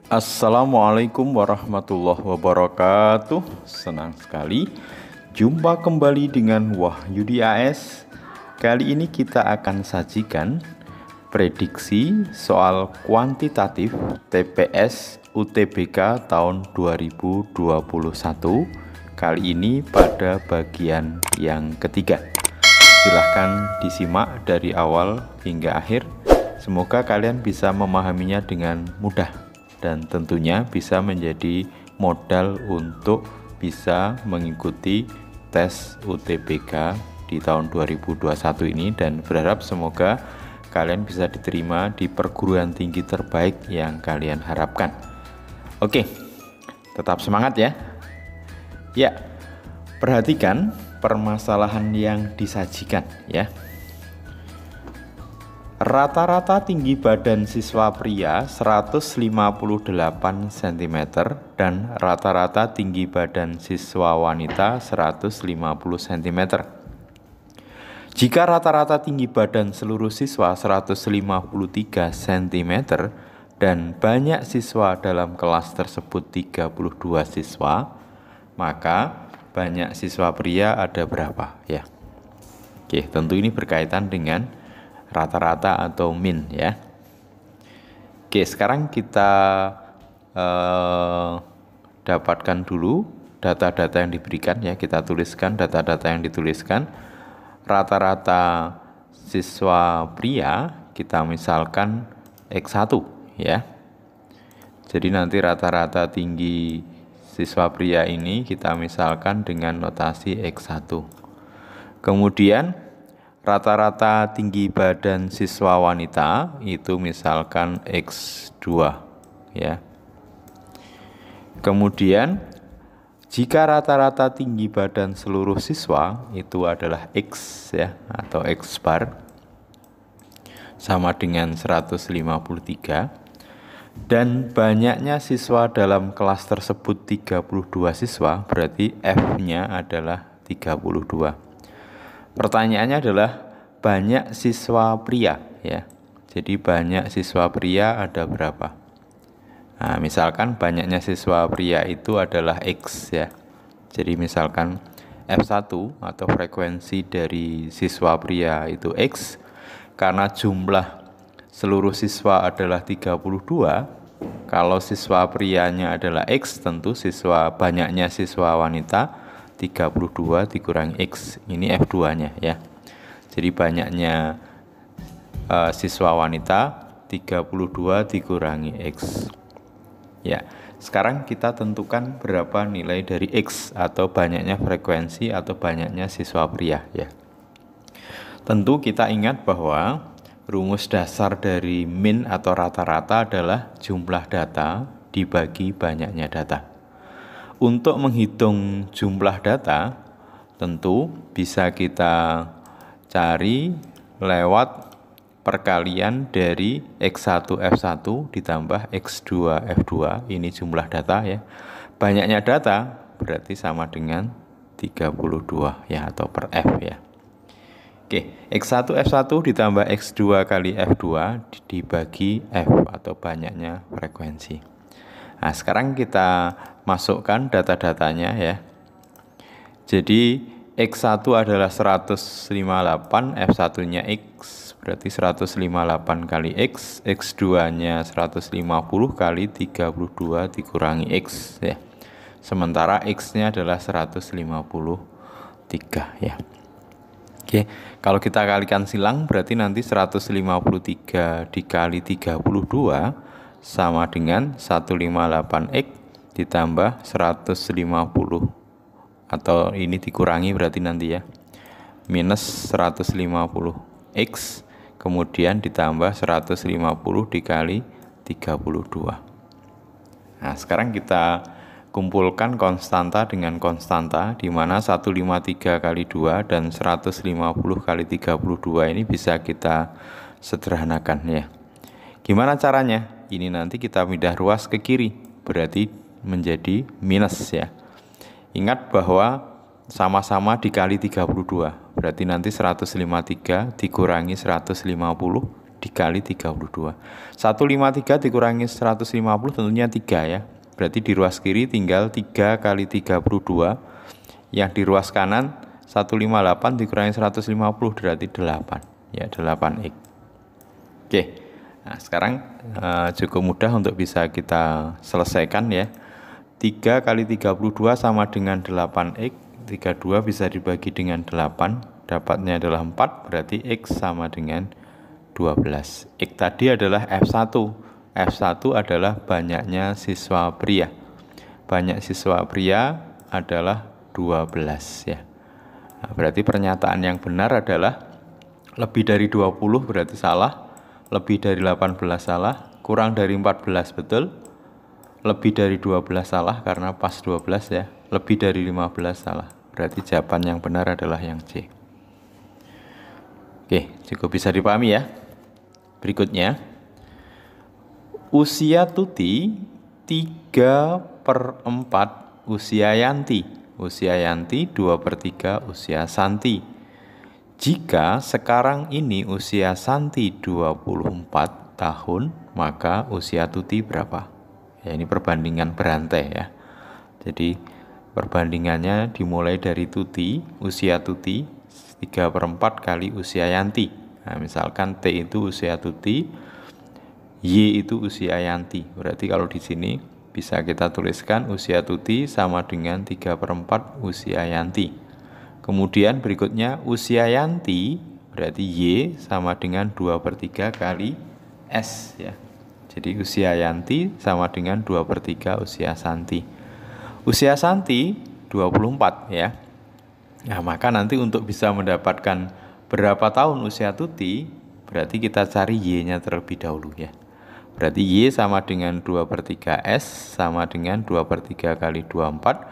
Assalamualaikum warahmatullahi wabarakatuh. Senang sekali jumpa kembali dengan Wahyudi AS. Kali ini kita akan sajikan prediksi soal kuantitatif TPS UTBK tahun 2021. Kali ini pada bagian yang ketiga. Silahkan disimak dari awal hingga akhir. Semoga kalian bisa memahaminya dengan mudah dan tentunya bisa menjadi modal untuk bisa mengikuti tes UTBK di tahun 2021 ini, dan berharap semoga kalian bisa diterima di perguruan tinggi terbaik yang kalian harapkan. Oke, tetap semangat ya. Ya, perhatikan permasalahan yang disajikan ya. Rata-rata tinggi badan siswa pria 158 cm dan rata-rata tinggi badan siswa wanita 150 cm. Jika rata-rata tinggi badan seluruh siswa 153 cm dan banyak siswa dalam kelas tersebut 32 siswa, maka banyak siswa pria ada berapa ya? Oke, tentu ini berkaitan dengan rata-rata atau min ya. Oke, sekarang kita dapatkan dulu data-data yang diberikan ya. Kita tuliskan data-data yang dituliskan. Rata-rata siswa pria kita misalkan X1 ya. Jadi nanti rata-rata tinggi siswa pria ini kita misalkan dengan notasi X1. Kemudian rata-rata tinggi badan siswa wanita itu misalkan X2 ya. Kemudian jika rata-rata tinggi badan seluruh siswa itu adalah X ya, atau X bar sama dengan 153, dan banyaknya siswa dalam kelas tersebut 32 siswa, berarti F-nya adalah 32. Pertanyaannya adalah banyak siswa pria ya. Jadi banyak siswa pria ada berapa? Nah, misalkan banyaknya siswa pria itu adalah X ya. Jadi misalkan F1 atau frekuensi dari siswa pria itu X, karena jumlah seluruh siswa adalah 32, kalau siswa prianya adalah X, tentu banyaknya siswa wanita 32 dikurangi X, ini F2-nya ya. Jadi banyaknya siswa wanita 32 dikurangi X. Ya, sekarang kita tentukan berapa nilai dari X atau banyaknya frekuensi atau banyaknya siswa pria ya. Tentu kita ingat bahwa rumus dasar dari min atau rata-rata adalah jumlah data dibagi banyaknya data. Untuk menghitung jumlah data, tentu bisa kita cari lewat perkalian dari X1 F1 ditambah X2 F2. Ini jumlah data ya. Banyaknya data berarti sama dengan 32 ya, atau per F ya. Oke, X1 F1 ditambah X2 kali F2 dibagi F atau banyaknya frekuensi. Nah, sekarang kita masukkan data-datanya ya. Jadi X1 adalah 158, F1-nya X, berarti 158 kali X, X2-nya 150 kali 32 dikurangi X ya. Sementara X-nya adalah 153 ya. Oke, kalau kita kalikan silang berarti nanti 153 dikali 32 sama dengan 158X ditambah 150, atau ini dikurangi berarti nanti ya, minus 150X kemudian ditambah 150 dikali 32. Nah, sekarang kita kumpulkan konstanta dengan konstanta, di mana 153 kali 2 dan 150 kali 32 ini bisa kita sederhanakan ya. Gimana caranya? Ini nanti kita pindah ruas ke kiri, berarti menjadi minus ya. Ingat bahwa sama-sama dikali 32, berarti nanti 153 dikurangi 150 dikali 32. 153 dikurangi 150 tentunya 3 ya. Berarti di ruas kiri tinggal 3 kali 32. Yang di ruas kanan 158 dikurangi 150 berarti 8. Ya, 8x. Oke. Nah, sekarang cukup mudah untuk bisa kita selesaikan ya. 3 kali 32 sama dengan 8x. 32 bisa dibagi dengan 8. Dapatnya adalah 4, berarti x sama dengan 12. X tadi adalah F1. F1 adalah banyaknya siswa pria. Banyak siswa pria adalah 12 ya. Nah, berarti pernyataan yang benar adalah lebih dari 20 berarti salah, lebih dari 18 salah, kurang dari 14 betul, lebih dari 12 salah karena pas 12 ya, lebih dari 15 salah. Berarti jawaban yang benar adalah yang C. Oke, cukup bisa dipahami ya. Berikutnya, usia Tuti 3/4 usia Yanti. Usia Yanti 2/3 usia Santi. Jika sekarang ini usia Santi 24 tahun, maka usia Tuti berapa? Ya, ini perbandingan berantai ya. Jadi perbandingannya dimulai dari Tuti, usia Tuti 3/4 kali usia Yanti. Nah, misalkan T itu usia Tuti, Y itu usia Yanti. Berarti kalau di sini bisa kita tuliskan usia Tuti sama dengan 3/4 usia Yanti. Kemudian berikutnya usia Yanti berarti Y sama dengan 2/3 kali S ya. Jadi usia Yanti sama dengan 2/3 usia Santi. Usia Santi 24 ya. Nah, maka nanti untuk bisa mendapatkan berapa tahun usia Tuti, berarti kita cari Y-nya terlebih dahulu ya. Berarti Y sama dengan 2/3 S sama dengan 2/3 kali 24.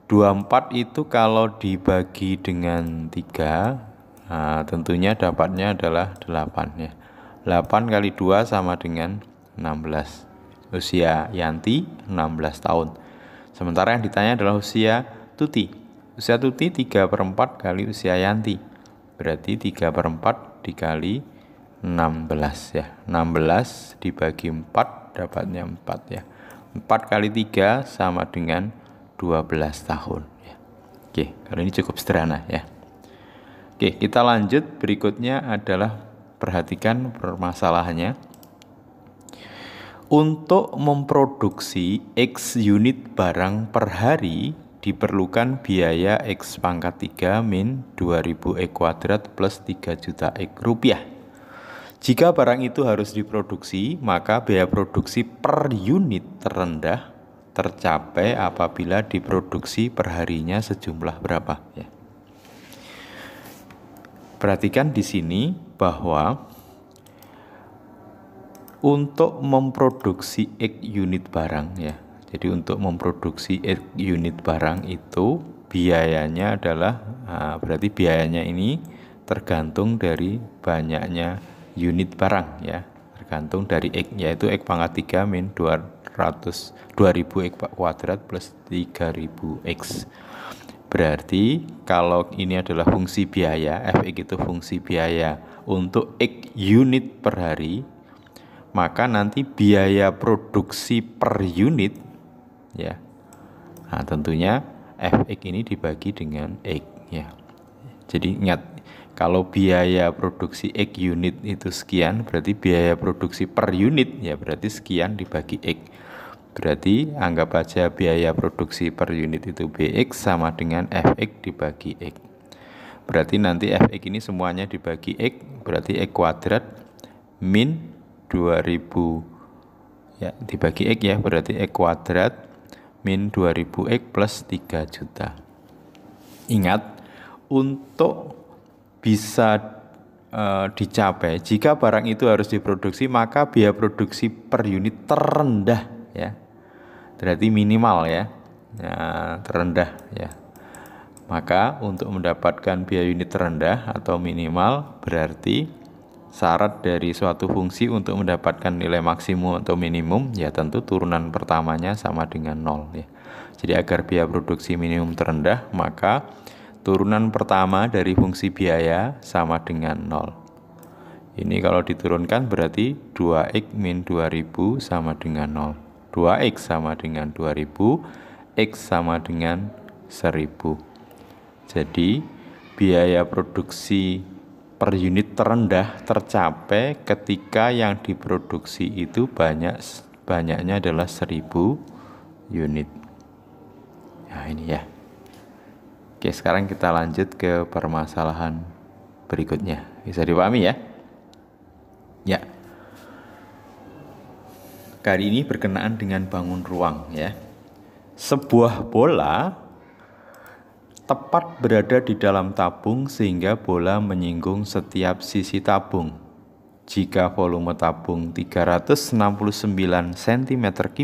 24 itu kalau dibagi dengan 3, nah, tentunya dapatnya adalah 8 ya. 8 kali 2 sama dengan 16. Usia Yanti 16 tahun. Sementara yang ditanya adalah usia Tuti. Usia Tuti 3/4 kali usia Yanti. Berarti 3/4 dikali 16 ya. 16 dibagi 4 dapatnya 4 ya. 4 kali 3 sama dengan 12 tahun ya. Oke, kalau ini cukup sederhana ya. Oke, kita lanjut. Berikutnya adalah perhatikan permasalahannya. Untuk memproduksi X unit barang per hari diperlukan biaya X pangkat 3 min 2000 X kuadrat plus 3 juta X rupiah. Jika barang itu harus diproduksi, maka biaya produksi per unit terendah tercapai apabila diproduksi perharinya sejumlah berapa ya. Perhatikan di sini bahwa untuk memproduksi X unit barang ya. Jadi untuk memproduksi X unit barang itu biayanya adalah berarti biayanya ini tergantung dari banyaknya unit barang ya. Tergantung dari X, yaitu X pangkat 3 min 2000 X kuadrat plus 3000 X. Berarti kalau ini adalah fungsi biaya, Fx itu fungsi biaya untuk X unit per hari, maka nanti biaya produksi per unit ya. Nah, tentunya Fx ini dibagi dengan X ya. Jadi ingat, kalau biaya produksi X unit itu sekian, berarti biaya produksi per unit ya berarti sekian dibagi X. Berarti anggap aja biaya produksi per unit itu Bx sama dengan Fx dibagi X. Berarti nanti Fx ini semuanya dibagi X, berarti X kuadrat min 2000 ya dibagi X ya, berarti X kuadrat min 2000 X plus 3 juta. Ingat, untuk bisa dicapai, jika barang itu harus diproduksi, maka biaya produksi per unit terendah ya. Berarti minimal ya, terendah ya. Maka untuk mendapatkan biaya unit terendah atau minimal, berarti syarat dari suatu fungsi untuk mendapatkan nilai maksimum atau minimum ya tentu turunan pertamanya sama dengan 0 ya. Jadi agar biaya produksi minimum terendah, maka turunan pertama dari fungsi biaya sama dengan 0. Ini kalau diturunkan berarti 2X min 2000 sama dengan 0. 2X sama dengan 2000, X sama dengan 1000. Jadi biaya produksi per unit terendah tercapai ketika yang diproduksi itu banyaknya adalah 1000 unit. Nah ini ya. Oke, sekarang kita lanjut ke permasalahan berikutnya. Bisa dipahami ya? Ya. Kali ini berkenaan dengan bangun ruang ya. Sebuah bola tepat berada di dalam tabung sehingga bola menyinggung setiap sisi tabung. Jika volume tabung 369 cm3,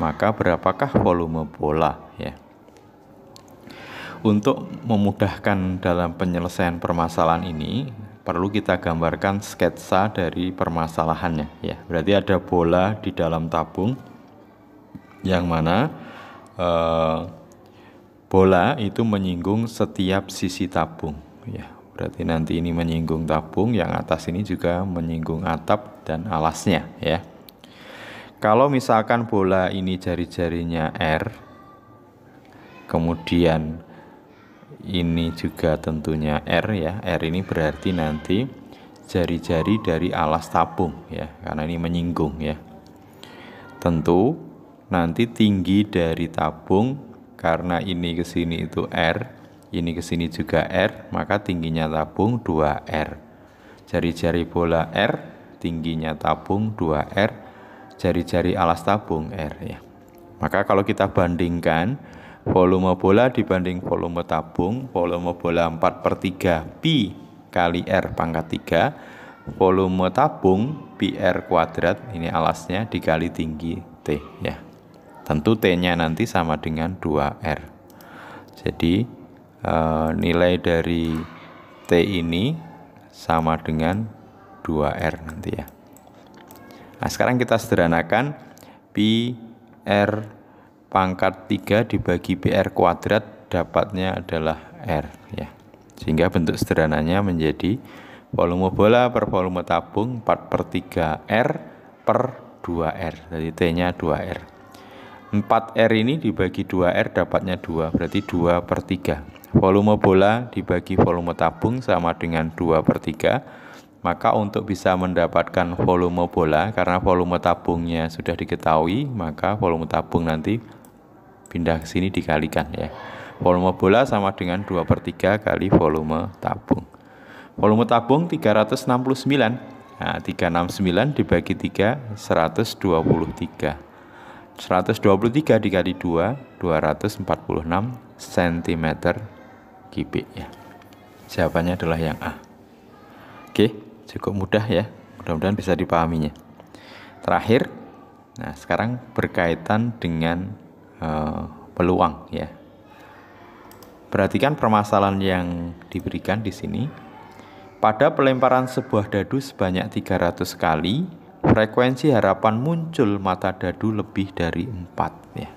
maka berapakah volume bola ya? Untuk memudahkan dalam penyelesaian permasalahan ini, perlu kita gambarkan sketsa dari permasalahannya ya. Berarti ada bola di dalam tabung yang mana bola itu menyinggung setiap sisi tabung ya. Berarti nanti ini menyinggung tabung, yang atas ini juga menyinggung atap dan alasnya ya. Kalau misalkan bola ini jari-jarinya R, kemudian ini juga tentunya R ya. R ini berarti nanti jari-jari dari alas tabung ya, karena ini menyinggung ya. Tentu nanti tinggi dari tabung, karena ini ke sini itu R, ini ke sini juga R, maka tingginya tabung 2R. Jari-jari bola R, tingginya tabung 2R, jari-jari alas tabung R ya. Maka kalau kita bandingkan volume bola dibanding volume tabung, volume bola 4/3 pi kali R pangkat 3, volume tabung pi R kuadrat, ini alasnya, dikali tinggi T ya. Tentu T-nya nanti sama dengan 2R. Jadi nilai dari T ini sama dengan 2R nanti ya. Nah, sekarang kita sederhanakan, pi R pangkat 3 dibagi PR kuadrat dapatnya adalah R ya. Sehingga bentuk sederhananya menjadi volume bola per volume tabung 4/3 R per 2R. Jadi T-nya 2R. 4R ini dibagi 2R dapatnya 2, berarti 2/3. Volume bola dibagi volume tabung sama dengan 2/3. Maka untuk bisa mendapatkan volume bola, karena volume tabungnya sudah diketahui, maka volume tabung nanti pindah ke sini dikalikan ya. Volume bola sama dengan 2/3 kali volume tabung. Volume tabung 369. Nah, 369 dibagi 3, 123. 123 dikali 2, 246 cm3 ya. Jawabannya adalah yang A. Oke, cukup mudah ya. Mudah-mudahan bisa dipahaminya. Terakhir, nah sekarang berkaitan dengan peluang ya. Perhatikan permasalahan yang diberikan di sini. Pada pelemparan sebuah dadu sebanyak 300 kali, frekuensi harapan muncul mata dadu lebih dari 4 ya.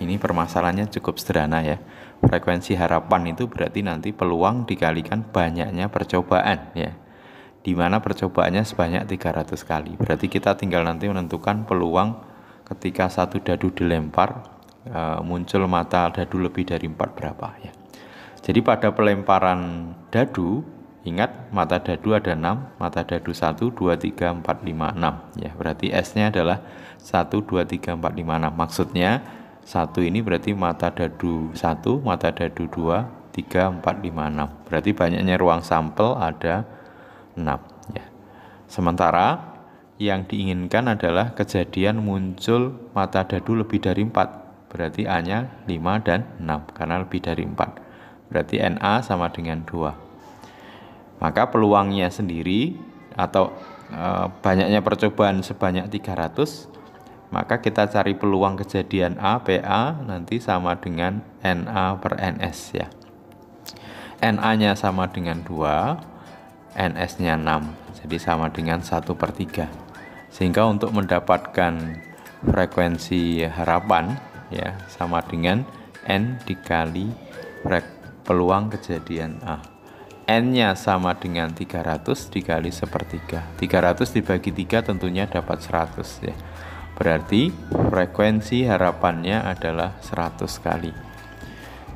Ini permasalahannya cukup sederhana ya. Frekuensi harapan itu berarti nanti peluang dikalikan banyaknya percobaan ya. Di mana percobaannya sebanyak 300 kali. Berarti kita tinggal nanti menentukan peluang ketika satu dadu dilempar muncul mata dadu lebih dari 4 berapa ya. Jadi pada pelemparan dadu, ingat mata dadu ada 6, mata dadu 1, 2, 3, 4, 5, 6 ya. Berarti S-nya adalah 1, 2, 3, 4, 5, 6. Maksudnya 1 ini berarti mata dadu 1, mata dadu 2, 3, 4, 5, 6. Berarti banyaknya ruang sampel ada 6 ya. Sementara yang diinginkan adalah kejadian muncul mata dadu lebih dari 4. Berarti A-nya 5 dan 6 karena lebih dari 4. Berarti NA sama dengan 2. Maka peluangnya sendiri atau banyaknya percobaan sebanyak 300, maka kita cari peluang kejadian A, PA nanti sama dengan NA per NS ya. NA-nya sama dengan 2, NS-nya 6, jadi sama dengan 1/3. Sehingga untuk mendapatkan frekuensi harapan ya sama dengan N dikali peluang kejadian A. N-nya sama dengan 300 dikali sepertiga. 300 dibagi 3 tentunya dapat 100 ya. Berarti frekuensi harapannya adalah 100 kali.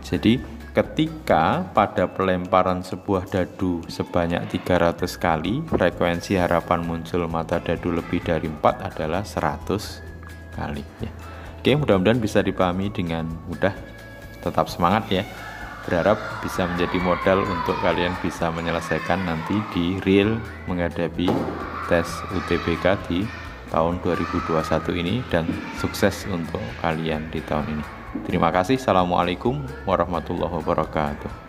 Jadi ketika pada pelemparan sebuah dadu sebanyak 300 kali, frekuensi harapan muncul mata dadu lebih dari 4 adalah 100 kali ya. Oke, mudah-mudahan bisa dipahami dengan mudah. Tetap semangat ya. Berharap bisa menjadi modal untuk kalian bisa menyelesaikan nanti di real menghadapi tes UTBK di tahun 2021 ini, dan sukses untuk kalian di tahun ini. Terima kasih. Assalamualaikum warahmatullahi wabarakatuh.